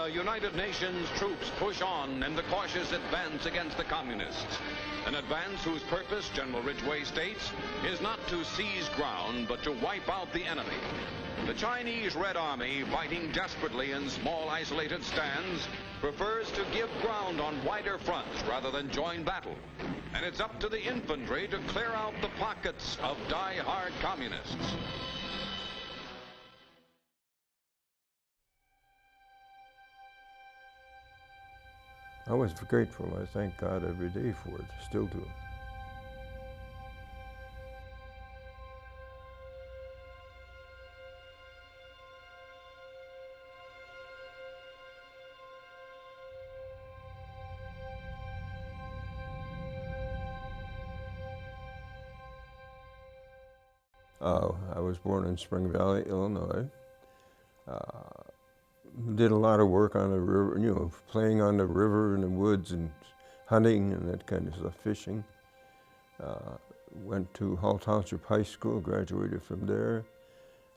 Korea, United Nations troops push on in the cautious advance against the communists. An advance whose purpose, General Ridgway states, is not to seize ground, but to wipe out the enemy. The Chinese Red Army, fighting desperately in small isolated stands, prefers to give ground on wider fronts rather than join battle. And it's up to the infantry to clear out the pockets of die-hard communists. I was grateful. I thank God every day for it, still do. I was born in Spring Valley, Illinois. Did a lot of work on the river, you know, playing on the river in the woods and hunting and that kind of stuff, fishing. Went to Hall Township High School, graduated from there.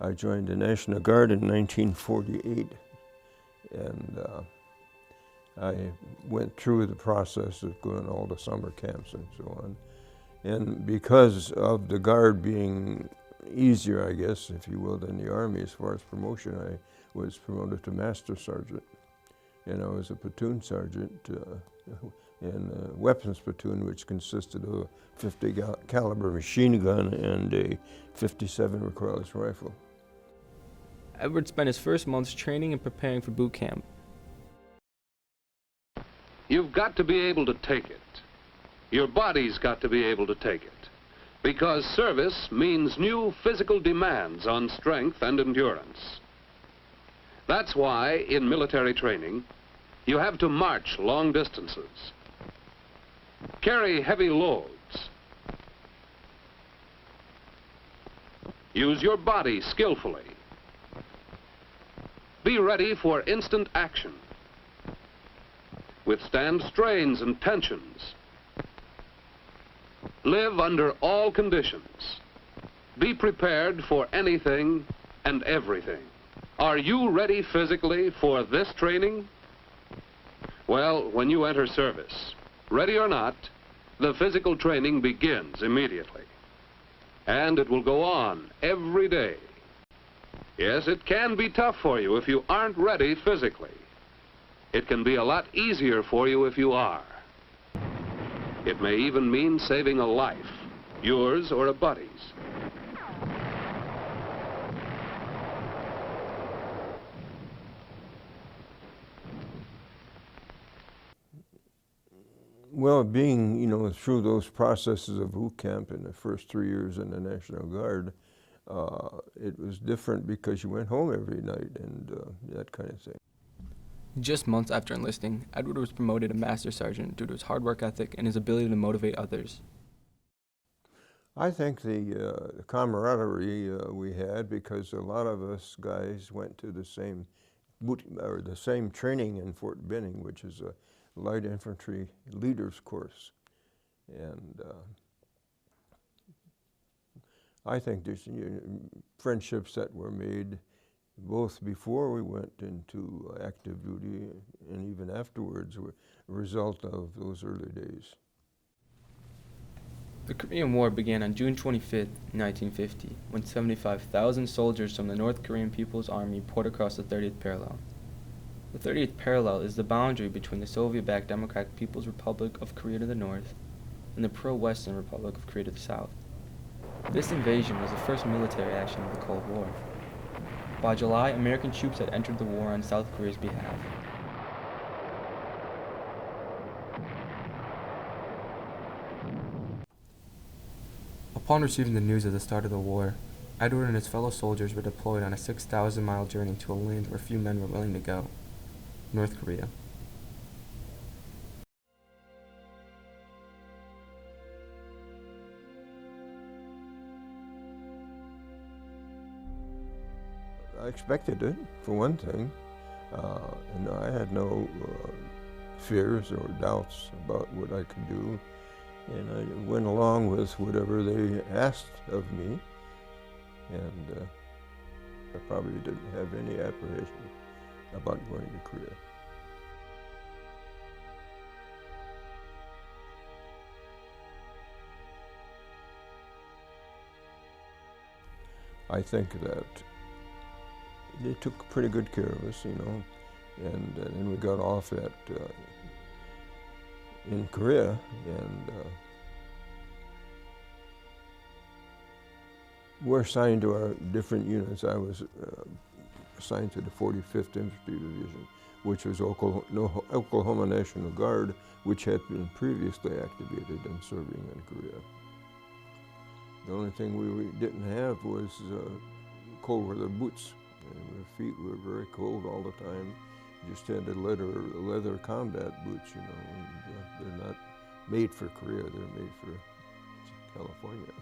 I joined the National Guard in 1948, and I went through the process of going all the summer camps and so on. And because of the Guard being easier, I guess, if you will, than the Army as far as promotion, I was promoted to Master Sergeant. And I was a platoon sergeant in a weapons platoon, which consisted of a 50 caliber machine gun and a 57 recoilless rifle. Edward spent his first months training and preparing for boot camp. You've got to be able to take it. Your body's got to be able to take it. Because service means new physical demands on strength and endurance. That's why, in military training, you have to march long distances, carry heavy loads, use your body skillfully, be ready for instant action, withstand strains and tensions, live under all conditions, be prepared for anything and everything. Are you ready physically for this training? Well, when you enter service, ready or not, the physical training begins immediately. And it will go on every day. Yes, it can be tough for you if you aren't ready physically. It can be a lot easier for you if you are. It may even mean saving a life, yours or a buddy's. Well, being, you know, through those processes of boot camp in the first 3 years in the National Guard, it was different because you went home every night and that kind of thing. Just months after enlisting, Edward was promoted to Master Sergeant due to his hard work ethic and his ability to motivate others. I think the camaraderie we had, because a lot of us guys went to the same training in Fort Benning, which is a light infantry leaders course, and I think there's friendships that were made both before we went into active duty and even afterwards were a result of those early days. The Korean War began on June 25, 1950, when 75,000 soldiers from the North Korean People's Army poured across the 30th parallel. The 30th parallel is the boundary between the Soviet-backed Democratic People's Republic of Korea to the north and the pro-Western Republic of Korea to the south. This invasion was the first military action of the Cold War. By July, American troops had entered the war on South Korea's behalf. Upon receiving the news of the start of the war, Edward and his fellow soldiers were deployed on a 6,000-mile journey to a land where few men were willing to go, North Korea. I expected it, for one thing, and I had no fears or doubts about what I could do, and I went along with whatever they asked of me, and I probably didn't have any apprehension about going to Korea. I think that they took pretty good care of us, you know, and then we got off at in Korea, and we're assigned to our different units. I was assigned to the 45th Infantry Division, which was Oklahoma National Guard, which had been previously activated and serving in Korea. The only thing we didn't have was cold weather boots. And our feet were very cold all the time. Just had the leather combat boots, you know. And, they're not made for Korea, they're made for California.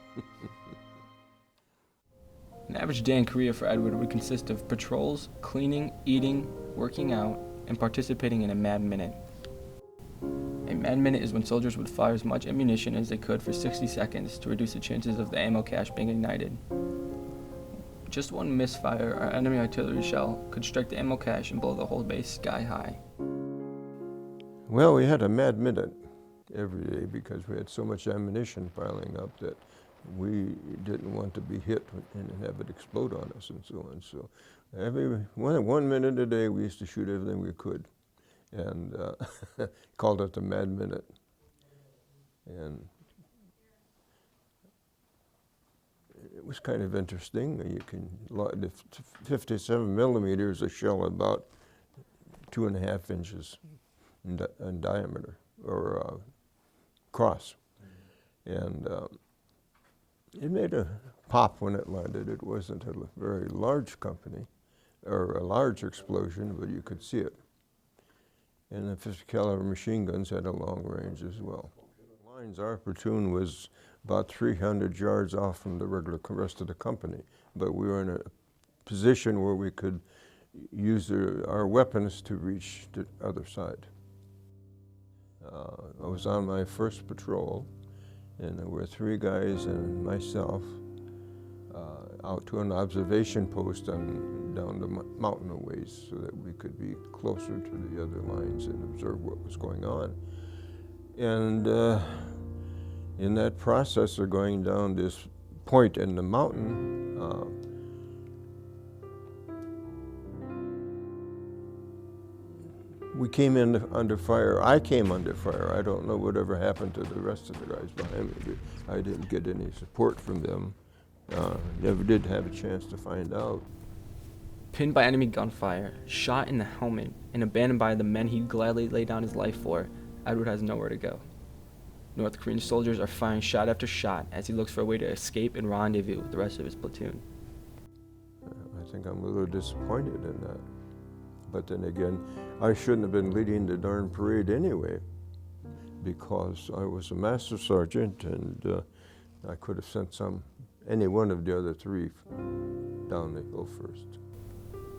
An average day in Korea for Edward would consist of patrols, cleaning, eating, working out, and participating in a Mad Minute. A Mad Minute is when soldiers would fire as much ammunition as they could for 60 seconds to reduce the chances of the ammo cache being ignited. Just one misfire or enemy artillery shell could strike the ammo cache and blow the whole base sky high. Well, we had a Mad Minute every day because we had so much ammunition piling up that we didn't want to be hit and have it explode on us and so on. So every 1 minute a day we used to shoot everything we could, and called it the Mad Minute. And it was kind of interesting. The 57 millimeters, a shell about 2.5 inches in diameter, or cross. And it made a pop when it landed. It wasn't a very large company, or a large explosion, but you could see it. And the 50 caliber machine guns had a long range as well. Our platoon was about 300 yards off from the rest of the company, but we were in a position where we could use our weapons to reach the other side. I was on my first patrol, and there were 3 guys and myself out to an observation post down the mountain a ways so that we could be closer to the other lines and observe what was going on. And in that process of going down this point in the mountain, we came in under fire. I came under fire. I don't know whatever happened to the rest of the guys behind me. I didn't get any support from them. Never did have a chance to find out. Pinned by enemy gunfire, shot in the helmet, and abandoned by the men he'd gladly lay down his life for, Edward has nowhere to go. North Korean soldiers are firing shot after shot as he looks for a way to escape and rendezvous with the rest of his platoon. I think I'm a little disappointed in that. But then again, I shouldn't have been leading the darn parade anyway, because I was a master sergeant, and I could have sent any one of the other 3 down the hill first.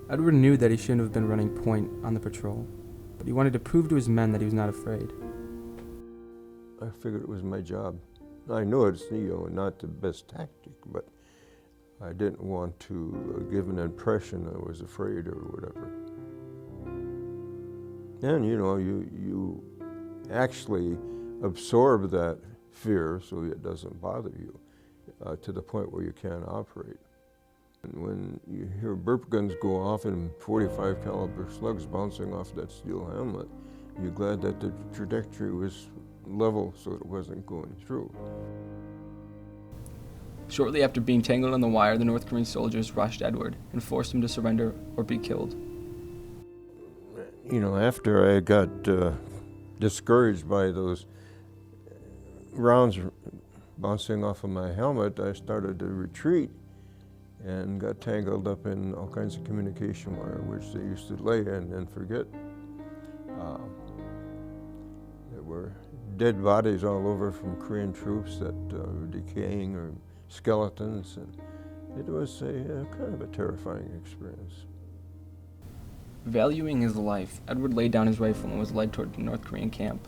Edward knew that he shouldn't have been running point on the patrol, but he wanted to prove to his men that he was not afraid. I figured it was my job. I know it's not the best tactic, but I didn't want to give an impression I was afraid or whatever. And you actually absorb that fear so it doesn't bother you to the point where you can't operate. And when you hear burp guns go off and 45 caliber slugs bouncing off that steel helmet, you're glad that the trajectory was level so it wasn't going through. Shortly after being tangled on the wire, the North Korean soldiers rushed Edward and forced him to surrender or be killed. After I got discouraged by those rounds bouncing off of my helmet, I started to retreat and got tangled up in all kinds of communication wire, which they used to lay in and forget. There were dead bodies all over from Korean troops that were decaying, or skeletons, and it was a kind of a terrifying experience. Valuing his life, Edward laid down his rifle and was led toward the North Korean camp.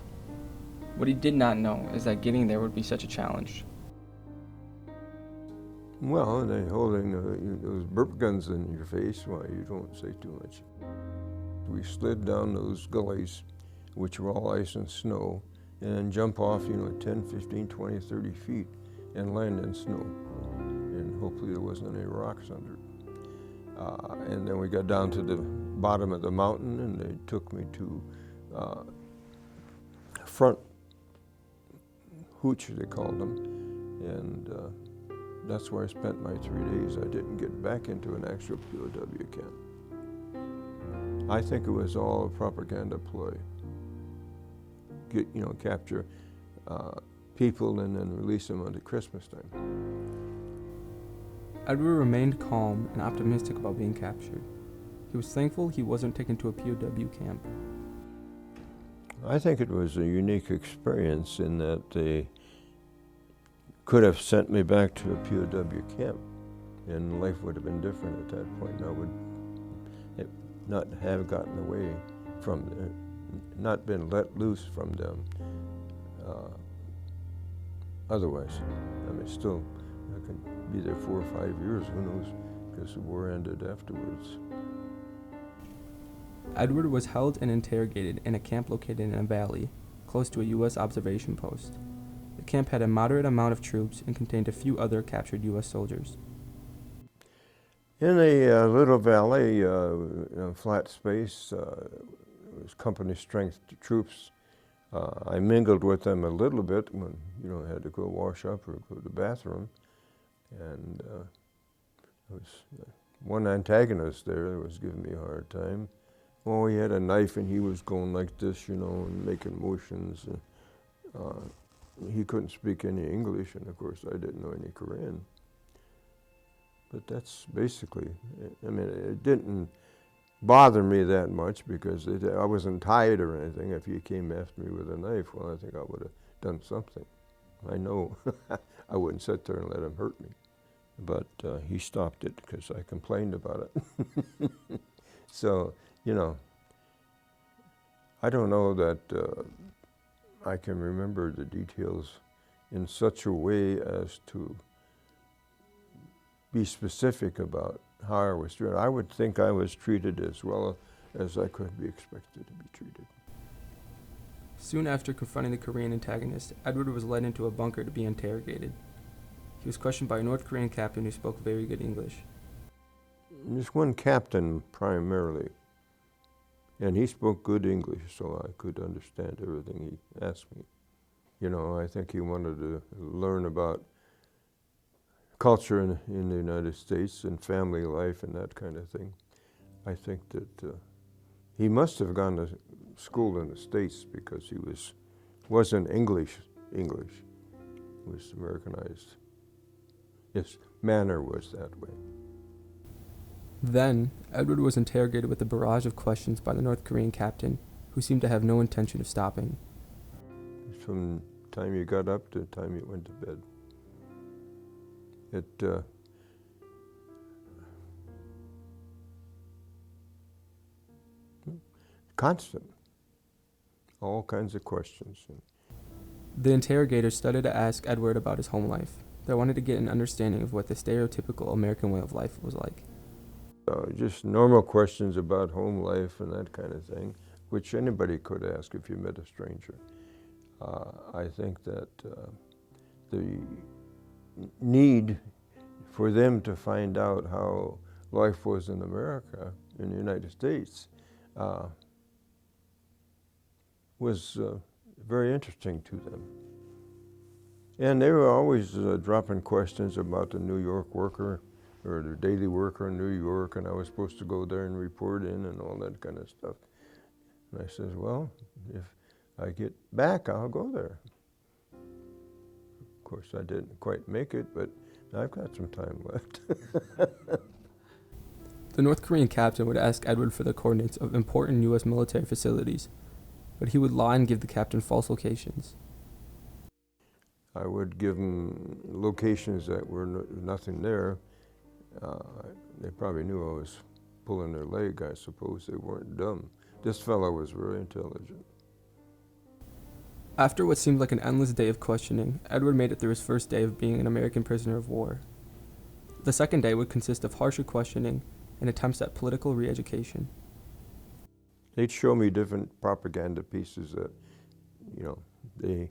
What he did not know is that getting there would be such a challenge. Well, they holding those burp guns in your face, well, you don't say too much. We slid down those gullies, which were all ice and snow, and then jump off, 10, 15, 20, 30 feet and land in snow and hopefully there wasn't any rocks under it. And then we got down to the bottom of the mountain, and they took me to front hooch, they called them, and that's where I spent my 3 days. I didn't get back into an actual POW camp. I think it was all a propaganda ploy. Capture people and then release them until Christmas time. Edward remained calm and optimistic about being captured. He was thankful he wasn't taken to a POW camp. I think it was a unique experience in that they could have sent me back to a POW camp, and life would have been different at that point. I would not have gotten away from them, not been let loose from them. Otherwise, I mean, still, I could be there 4 or 5 years, who knows, because the war ended afterwards. Edward was held and interrogated in a camp located in a valley, close to a U.S. observation post. The camp had a moderate amount of troops and contained a few other captured U.S. soldiers. In a little valley, flat space, it was company strength troops. I mingled with them a little bit when, had to go wash up or go to the bathroom. And there was one antagonist there that was giving me a hard time. Oh, he had a knife and he was going like this, and making motions. He couldn't speak any English, and of course I didn't know any Korean. But that's basically, it didn't bother me that much because I wasn't tied or anything. If he came after me with a knife, well, I think I would have done something. I know I wouldn't sit there and let him hurt me. But he stopped it because I complained about it. So, I don't know that I can remember the details in such a way as to be specific about how I was treated. I would think I was treated as well as I could be expected to be treated. Soon after confronting the Korean antagonist, Edward was led into a bunker to be interrogated. He was questioned by a North Korean captain who spoke very good English. There's one captain primarily, and he spoke good English, so I could understand everything he asked me. I think he wanted to learn about culture in the United States and family life and that kind of thing. I think that he must have gone to school in the States because he wasn't English. He was Americanized. His manner was that way. Then, Edward was interrogated with a barrage of questions by the North Korean captain, who seemed to have no intention of stopping. From the time you got up to the time you went to bed. Constant. All kinds of questions. The interrogators started to ask Edward about his home life. They wanted to get an understanding of what the stereotypical American way of life was like. Just normal questions about home life and that kind of thing, which anybody could ask if you met a stranger. I think that the need for them to find out how life was in America, in the United States, was very interesting to them. And they were always dropping questions about the New York worker or the daily worker in New York, and I was supposed to go there and report in and all that kind of stuff. And I says, well, if I get back, I'll go there. Of course, I didn't quite make it, but I've got some time left. The North Korean captain would ask Edward for the coordinates of important U.S. military facilities, but he would lie and give the captain false locations. I would give them locations that were nothing there. They probably knew I was pulling their leg, I suppose. They weren't dumb. This fellow was very intelligent. After what seemed like an endless day of questioning, Edward made it through his first day of being an American prisoner of war. The second day would consist of harsher questioning and attempts at political re-education. They'd show me different propaganda pieces that, they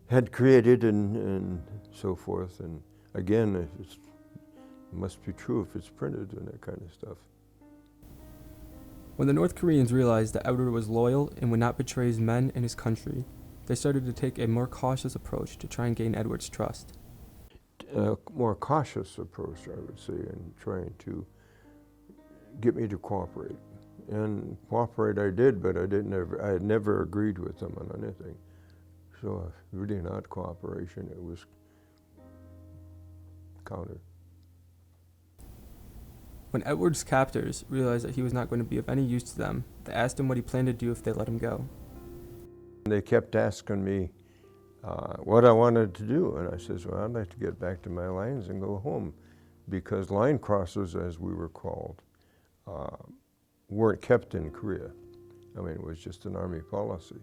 had created and so forth, and again, it must be true if it's printed and that kind of stuff. When the North Koreans realized that Edward was loyal and would not betray his men and his country, they started to take a more cautious approach to try and gain Edward's trust. A more cautious approach, I would say, in trying to get me to cooperate. And cooperate I did, but I had never agreed with them on anything. So really not cooperation, it was counter. When Edward's captors realized that he was not going to be of any use to them, they asked him what he planned to do if they let him go. They kept asking me what I wanted to do, and I said, well, I'd like to get back to my lines and go home, because line crossers, as we were called, weren't kept in Korea. I mean, it was just an Army policy.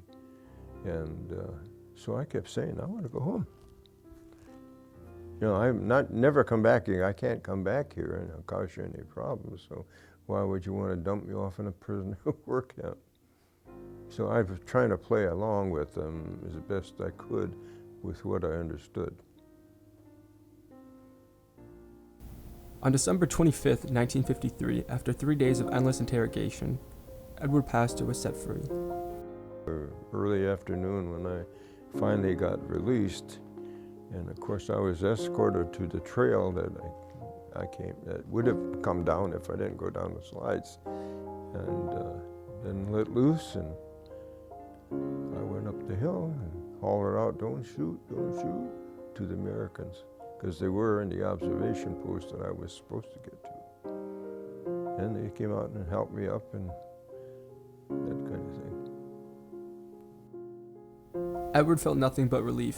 And so I kept saying, I want to go home. You know, I'm never come back here. I can't come back here and I'll cause you any problems. So why would you want to dump me off in a prisoner of war camp? So I was trying to play along with them as best I could with what I understood. On December 25th, 1953, after 3 days of endless interrogation, Edward Pastor was set free. Early afternoon when I finally got released, and of course I was escorted to the trail that that would have come down if I didn't go down the slides, and then let loose, and I went up the hill and hollered out, don't shoot, to the Americans, because they were in the observation post that I was supposed to get to. And they came out and helped me up and that kind of thing. Edward felt nothing but relief.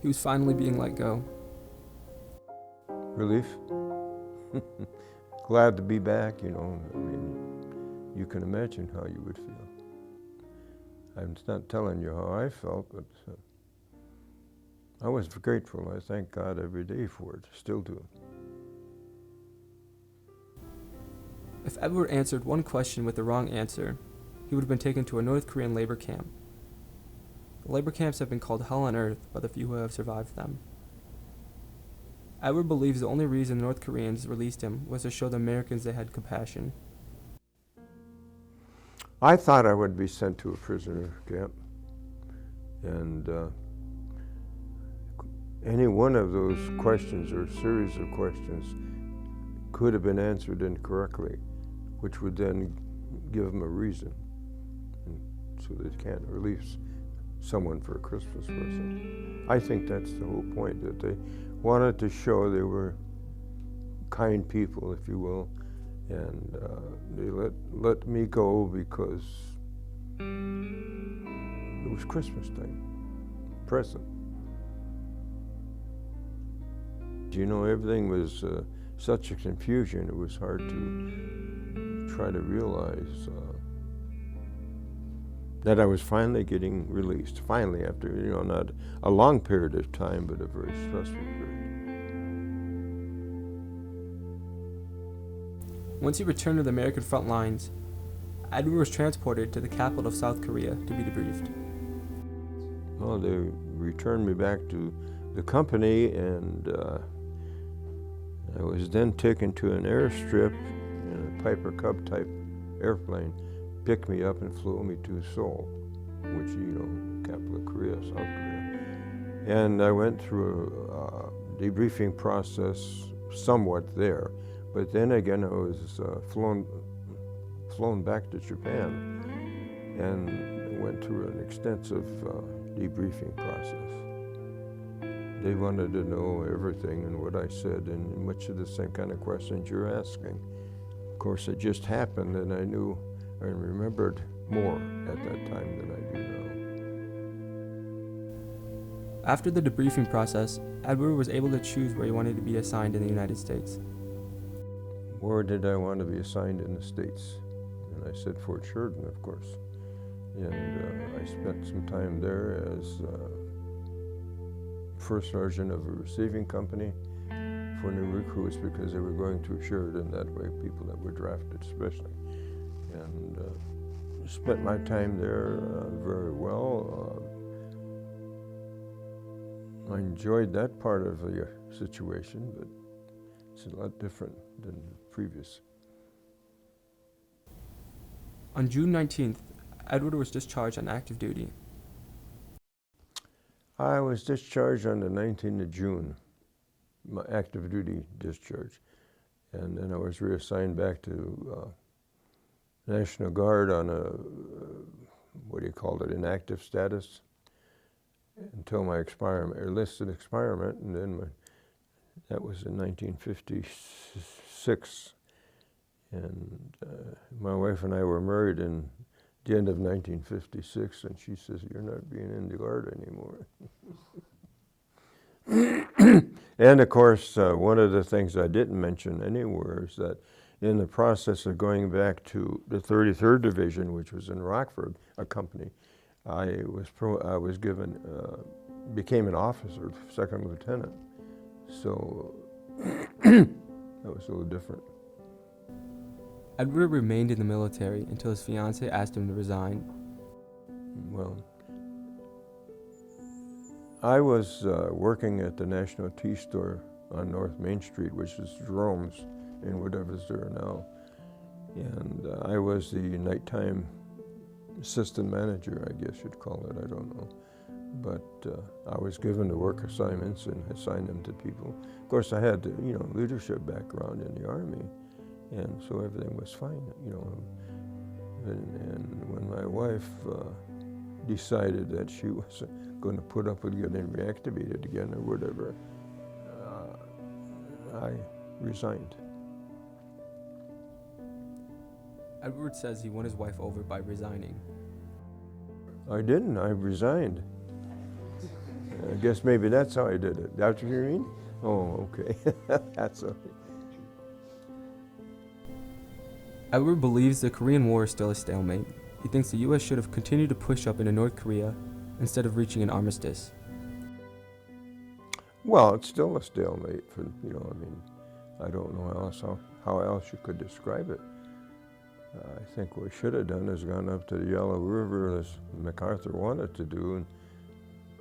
He was finally being let go. Relief? Glad to be back, you know. I mean, you can imagine how you would feel. I'm not telling you how I felt, but I was grateful. I thank God every day for it, still do. If Edward answered one question with the wrong answer, he would have been taken to a North Korean labor camp. The labor camps have been called hell on earth by the few who have survived them. Edward believes the only reason the North Koreans released him was to show the Americans they had compassion. I thought I would be sent to a prisoner camp, and any one of those questions or series of questions could have been answered incorrectly, which would then give them a reason, and so they can't release someone for a Christmas present. I think that's the whole point, that they wanted to show they were kind people, if you will, and they let me go because it was Christmas time, present. You know, everything was such a confusion, it was hard to try to realize that I was finally getting released, finally, after, you know, not a long period of time, but a very stressful period. Once he returned to the American front lines, Edward was transported to the capital of South Korea to be debriefed. Well, they returned me back to the company, and I was then taken to an airstrip in a Piper Cub type airplane, picked me up and flew me to Seoul, which, you know, capital of Korea, South Korea. And I went through a debriefing process somewhat there, but then again I was flown back to Japan and went through an extensive debriefing process. They wanted to know everything and what I said, and much of the same kind of questions you're asking. Of course, it just happened, and I knew and remembered more at that time than I do now. After the debriefing process, Edward was able to choose where he wanted to be assigned in the United States. Where did I want to be assigned in the States? And I said Fort Sheridan, of course. And I spent some time there as first sergeant of a receiving company for new recruits, because they were going through Sheridan that way, people that were drafted especially. And spent my time there very well. I enjoyed that part of the situation, but it's a lot different than the previous. On June 19th, Edward was discharged on active duty. I was discharged on the 19th of June, my active duty discharge. And then I was reassigned back to National Guard on a, what do you call it, inactive status until my enlisted expirement, and then that was in 1956. And my wife and I were married in the end of 1956, and she says, "You're not being in the Guard anymore." And of course, one of the things I didn't mention anywhere is that in the process of going back to the 33rd Division, which was in Rockford, a company, I was given, became an officer, second lieutenant. So that was a little different. Edward remained in the military until his fiancée asked him to resign. Well, I was working at the National Tea Store on North Main Street, which is Jerome's and whatever's there now. And I was the nighttime assistant manager, I guess you'd call it, I don't know. But I was given the work assignments and assigned them to people. Of course, I had the, leadership background in the Army, and so everything was fine, And when my wife decided that she wasn't going to put up with getting reactivated again or whatever, I resigned. Edward says he won his wife over by resigning. I didn't, I resigned. I guess maybe that's how I did it. That's what you mean? Oh, okay. That's okay. Edward believes the Korean War is still a stalemate. He thinks the U.S. should have continued to push up into North Korea instead of reaching an armistice. Well, it's still a stalemate for, I don't know how else you could describe it. I think what we should have done is gone up to the Yellow River as MacArthur wanted to do and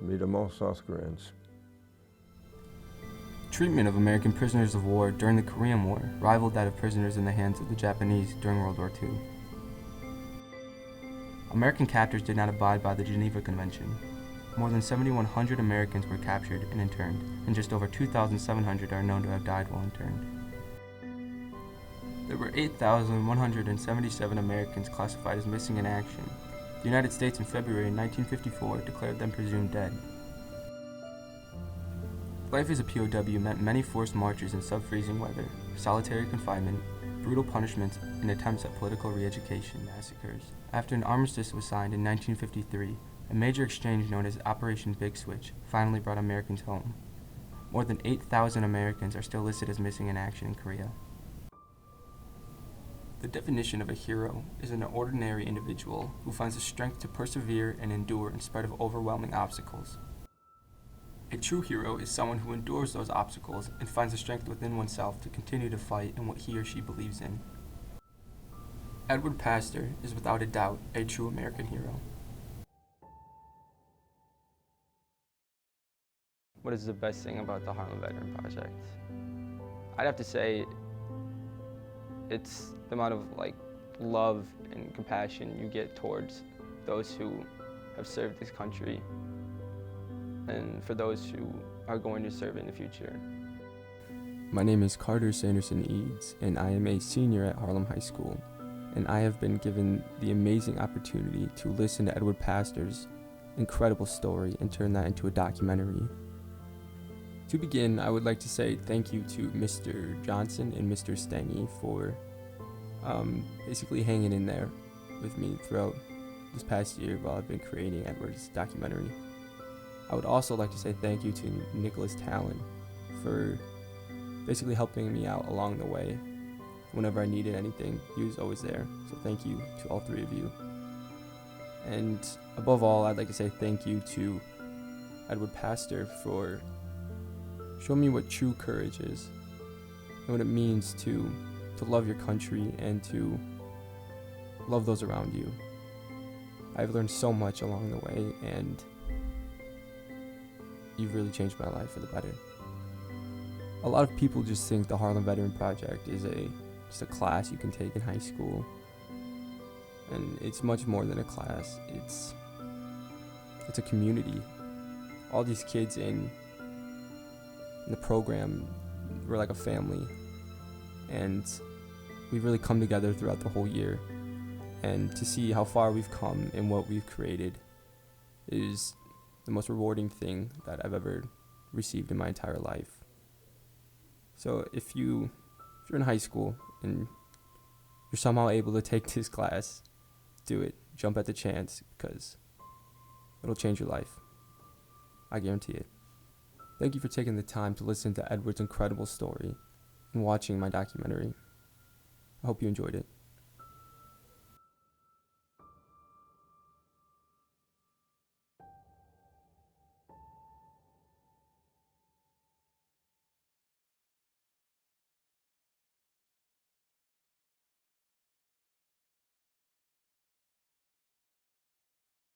made them all South Koreans. Treatment of American prisoners of war during the Korean War rivaled that of prisoners in the hands of the Japanese during World War II. American captors did not abide by the Geneva Convention. More than 7,100 Americans were captured and interned, and just over 2,700 are known to have died while interned. There were 8,177 Americans classified as missing in action. The United States in February 1954 declared them presumed dead. Life as a POW meant many forced marches in sub-freezing weather, solitary confinement, brutal punishments, and attempts at political re-education massacres. After an armistice was signed in 1953, a major exchange known as Operation Big Switch finally brought Americans home. More than 8,000 Americans are still listed as missing in action in Korea. The definition of a hero is an ordinary individual who finds the strength to persevere and endure in spite of overwhelming obstacles. A true hero is someone who endures those obstacles and finds the strength within oneself to continue to fight in what he or she believes in. Edward Pastor is without a doubt a true American hero. What is the best thing about the Harlem Veteran Project? I'd have to say it's the amount of love and compassion you get towards those who have served this country and for those who are going to serve in the future. My name is Carter Sanderson-Eads, and I am a senior at Harlem High School, and I have been given the amazing opportunity to listen to Edward Pastor's incredible story and turn that into a documentary. To begin, I would like to say thank you to Mr. Johnson and Mr. Stengy for basically hanging in there with me throughout this past year while I've been creating Edward's documentary. I would also like to say thank you to Nicholas Talon for basically helping me out along the way. Whenever I needed anything, he was always there. So thank you to all three of you. And above all, I'd like to say thank you to Edward Pastor for showing me what true courage is and what it means to love your country and to love those around you. I've learned so much along the way, and you've really changed my life for the better. A lot of people just think the Harlem Veteran Project is just a class you can take in high school. And it's much more than a class. It's a community. All these kids in the program, we're like a family. And we've really come together throughout the whole year. And to see how far we've come and what we've created is the most rewarding thing that I've ever received in my entire life. So if you're in high school and you're somehow able to take this class, do it. Jump at the chance, because it'll change your life. I guarantee it. Thank you for taking the time to listen to Edward's incredible story and watching my documentary. I hope you enjoyed it.